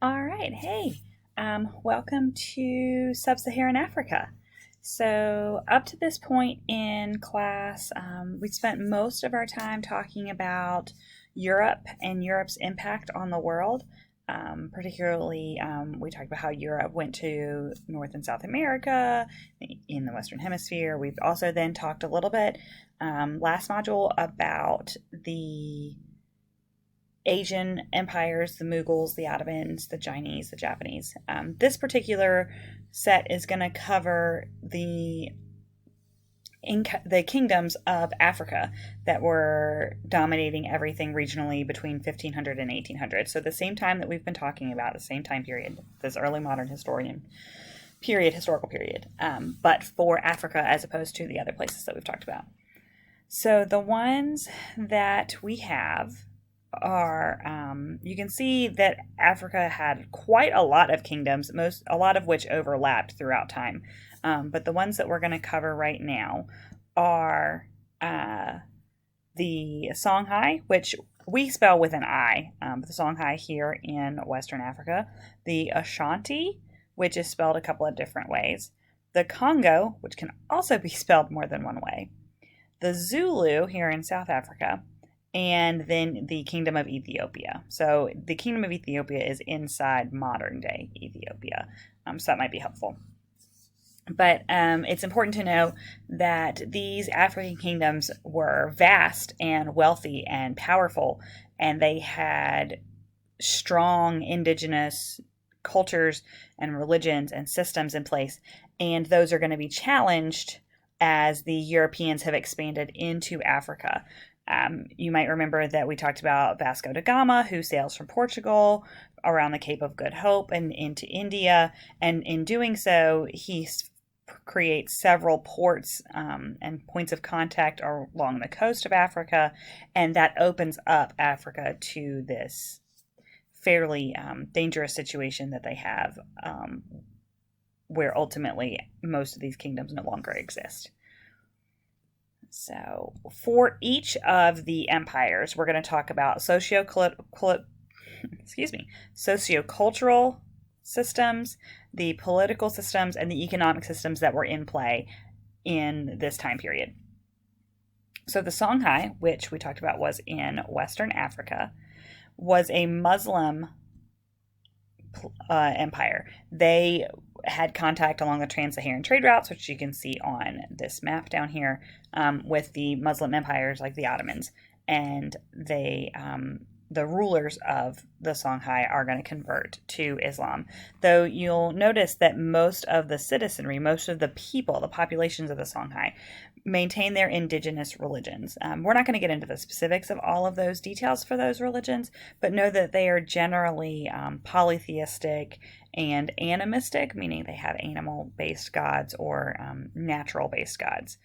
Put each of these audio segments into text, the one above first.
All right, hey, welcome to Sub-Saharan Africa. So, up to this point in class, we spent most of our time talking about Europe and Europe's impact on the world. Particularly, we talked about how Europe went to North and South America in the Western Hemisphere. We've also then talked a little bit last module about the Asian empires, the Mughals, the Ottomans, the Chinese, the Japanese. This particular set is going to cover the kingdoms of Africa that were dominating everything regionally between 1500 and 1800. So the same time that we've been talking about, the same time period, this early modern historical period, but for Africa as opposed to the other places that we've talked about. So the ones that we have are you can see that Africa had quite a lot of kingdoms, a lot of which overlapped throughout time. But the ones that we're going to cover right now are the Songhai, which we spell with an I, the Songhai here in Western Africa, the Ashante, which is spelled a couple of different ways, the Congo, which can also be spelled more than one way, the Zulu here in South Africa, and then the Kingdom of Ethiopia. So the Kingdom of Ethiopia is inside modern day Ethiopia. So that might be helpful. But it's important to know that these African kingdoms were vast and wealthy and powerful, and they had strong indigenous cultures and religions and systems in place. And those are going to be challenged as the Europeans have expanded into Africa. You might remember that we talked about Vasco da Gama, who sails from Portugal around the Cape of Good Hope and into India. And in doing so, he creates several ports and points of contact along the coast of Africa. And that opens up Africa to this fairly dangerous situation that they have, where ultimately most of these kingdoms no longer exist. So for each of the empires, we're going to talk about sociocultural systems, the political systems, and the economic systems that were in play in this time period. So the Songhai, which we talked about was in Western Africa, was a Muslim empire. They had contact along the Trans-Saharan trade routes, which you can see on this map down here, with the Muslim empires like the Ottomans. And they, the rulers of the Songhai are going to convert to Islam. Though you'll notice that most of the citizenry, most of the people, the populations of the Songhai, maintain their indigenous religions. We're not going to get into the specifics of all of those details for those religions, but know that they are generally polytheistic and animistic, meaning they have animal-based gods or natural-based gods.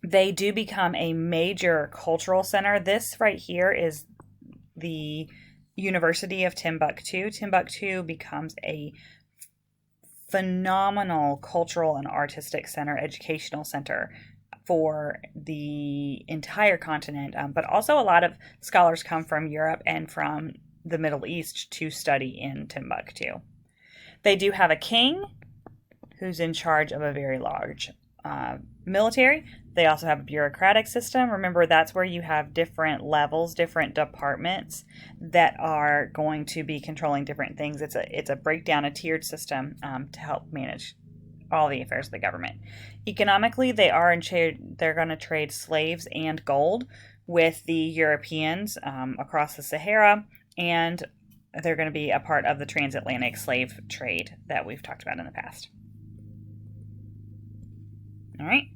They do become a major cultural center. This right here is the University of Timbuktu. Timbuktu becomes a phenomenal cultural and artistic center, educational center for the entire continent. But also a lot of scholars come from Europe and from the Middle East to study in Timbuktu. They do have a king who's in charge of a very large military. They also have a bureaucratic system. Remember, that's where you have different levels, different departments that are going to be controlling different things. It's a breakdown, a tiered system to help manage all the affairs of the government. Economically, they're going to trade slaves and gold with the Europeans across the Sahara, and they're going to be a part of the transatlantic slave trade that we've talked about in the past. All right.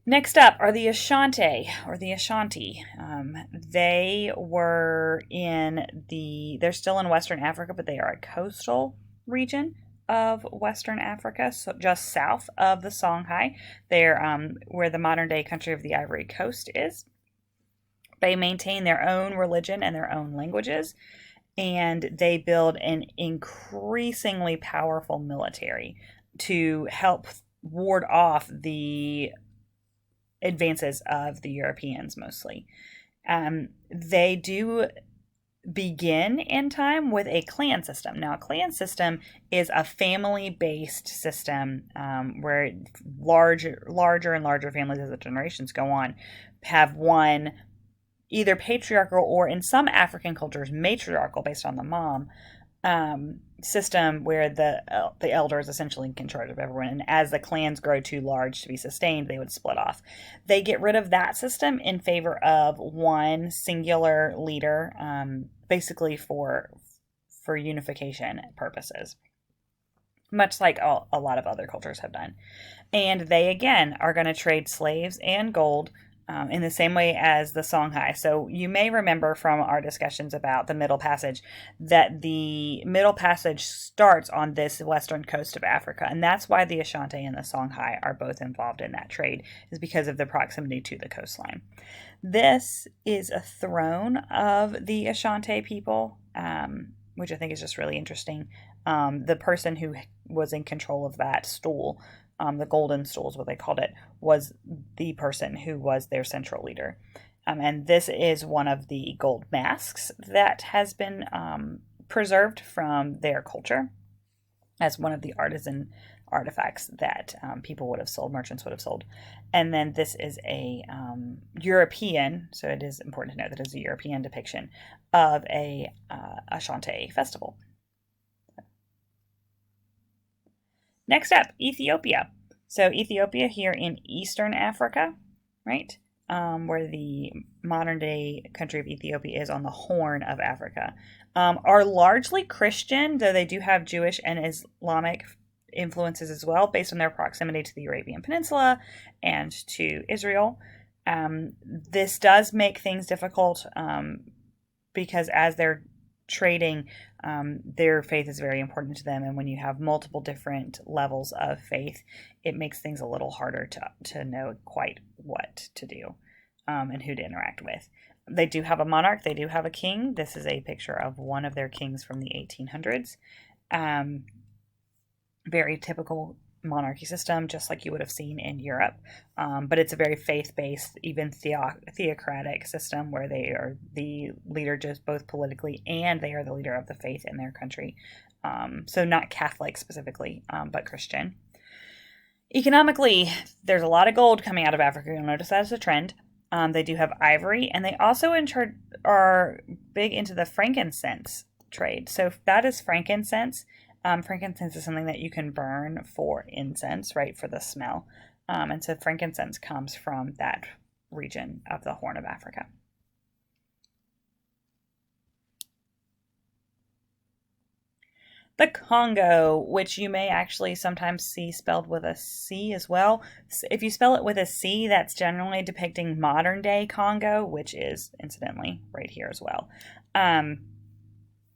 Next up are the Ashante, or the Ashanti. They're still in Western Africa, but they are a coastal region of Western Africa, so just south of the Songhai. They're where the modern day country of the Ivory Coast is. They maintain their own religion and their own languages, and they build an increasingly powerful military to help ward off the advances of the Europeans mostly. They do begin in time with a clan system. Now, a clan system is a family-based system where larger and larger families, as the generations go on, have one either patriarchal or, in some African cultures, matriarchal, based on the mom, system where the elder is essentially in charge of everyone. And as the clans grow too large to be sustained, they would split off. They get rid of that system in favor of one singular leader, basically for unification purposes, much like a lot of other cultures have done. And they, again, are going to trade slaves and gold in the same way as the Songhai. So you may remember from our discussions about the Middle Passage that the Middle Passage starts on this western coast of Africa. And that's why the Ashante and the Songhai are both involved in that trade, is because of the proximity to the coastline. This is a throne of the Ashante people, which I think is just really interesting. The person who was in control of that stool, the golden stool is what they called it, was the person who was their central leader. And this is one of the gold masks that has been preserved from their culture as one of the artisan artifacts that people would have sold, merchants would have sold. And then this is a European, so it is important to note that it's a European depiction of a Ashante festival. Next up, Ethiopia. So Ethiopia here in Eastern Africa, right? Where the modern day country of Ethiopia is on the Horn of Africa, are largely Christian, though they do have Jewish and Islamic influences as well, based on their proximity to the Arabian Peninsula and to Israel. This does make things difficult because as they're trading, their faith is very important to them, and when you have multiple different levels of faith, it makes things a little harder to know quite what to do and who to interact with. They do have a monarch, they do have a king. This is a picture of one of their kings from the 1800s. Very typical monarchy system, just like you would have seen in Europe. But it's a very faith-based, even theocratic system where they are the leader just both politically and they are the leader of the faith in their country. So not Catholic specifically, but Christian. Economically, there's a lot of gold coming out of Africa. You'll notice that as a trend. They do have ivory, and they also are big into the frankincense trade. So that is frankincense. Frankincense is something that you can burn for incense, right, for the smell. And so frankincense comes from that region of the Horn of Africa. The Congo, which you may actually sometimes see spelled with a C as well. If you spell it with a C, that's generally depicting modern day Congo, which is incidentally right here as well.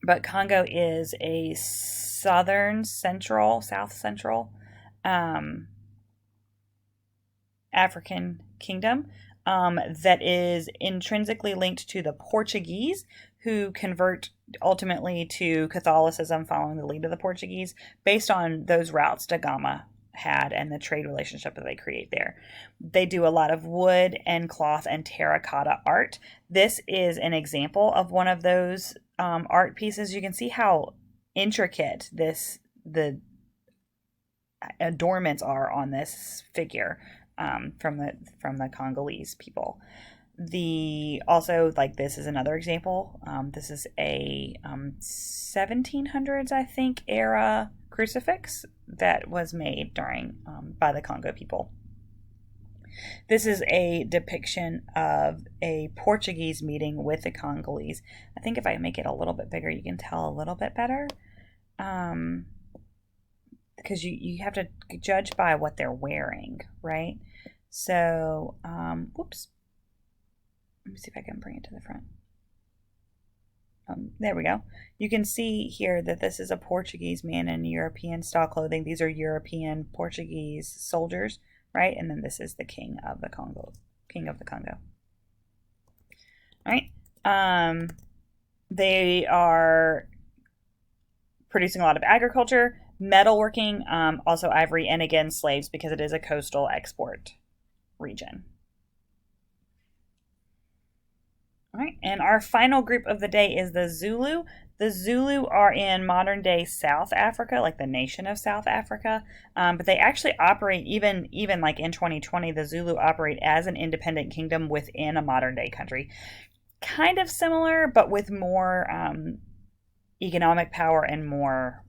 But Congo is a south central African kingdom that is intrinsically linked to the Portuguese, who convert ultimately to Catholicism following the lead of the Portuguese, based on those routes da Gama had and the trade relationship that they create there. They do a lot of wood and cloth and terracotta art. This is an example of one of those art pieces. You can see how intricate the adornments are on this figure from the Congolese people. This is another example. This is a 1700s, I think, era crucifix that was made during by the Congo people. This is a depiction of a Portuguese meeting with the Congolese. I think if I make it a little bit bigger, you can tell a little bit better. Because you have to judge by what they're wearing, right? So, whoops. Let me see if I can bring it to the front. There we go. You can see here that this is a Portuguese man in European style clothing. These are European Portuguese soldiers, right? And then this is the king of the Congo. All right. They are producing a lot of agriculture, metalworking, also ivory, and again slaves, because it is a coastal export region. All right, and our final group of the day is the Zulu. The Zulu are in modern day South Africa, like the nation of South Africa, but they actually operate even like in 2020. The Zulu operate as an independent kingdom within a modern day country, kind of similar, but with more economic power and more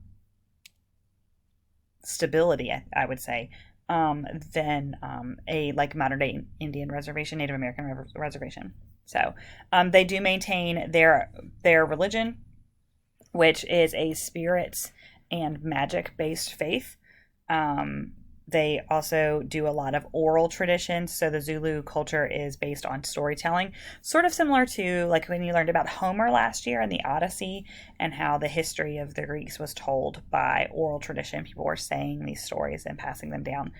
stability, I would say, than a like modern day Indian reservation, Native American reservation. So they do maintain their religion, which is a spirits and magic based faith. They also do a lot of oral traditions. So the Zulu culture is based on storytelling, sort of similar to like when you learned about Homer last year in the Odyssey and how the history of the Greeks was told by oral tradition. People were saying these stories and passing them down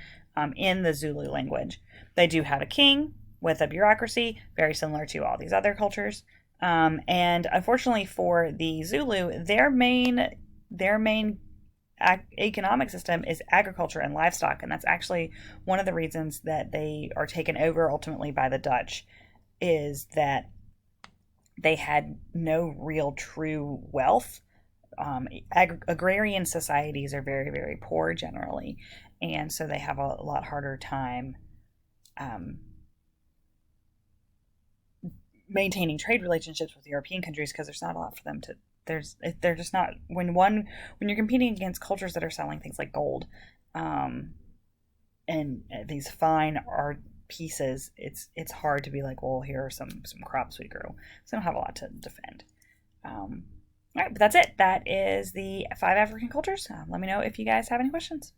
in the Zulu language. They do have a king with a bureaucracy, very similar to all these other cultures. And unfortunately for the Zulu, their main economic system is agriculture and livestock, and that's actually one of the reasons that they are taken over ultimately by the Dutch, is that they had no real true wealth. Agrarian societies are very, very poor generally, and so they have a lot harder time maintaining trade relationships with European countries because there's not a lot for them to. They're just not when you're competing against cultures that are selling things like gold, and these fine art pieces. It's hard to be like, well, here are some crops we grew, so they don't have a lot to defend. All right, but that's it. That is the 5 African cultures. Let me know if you guys have any questions.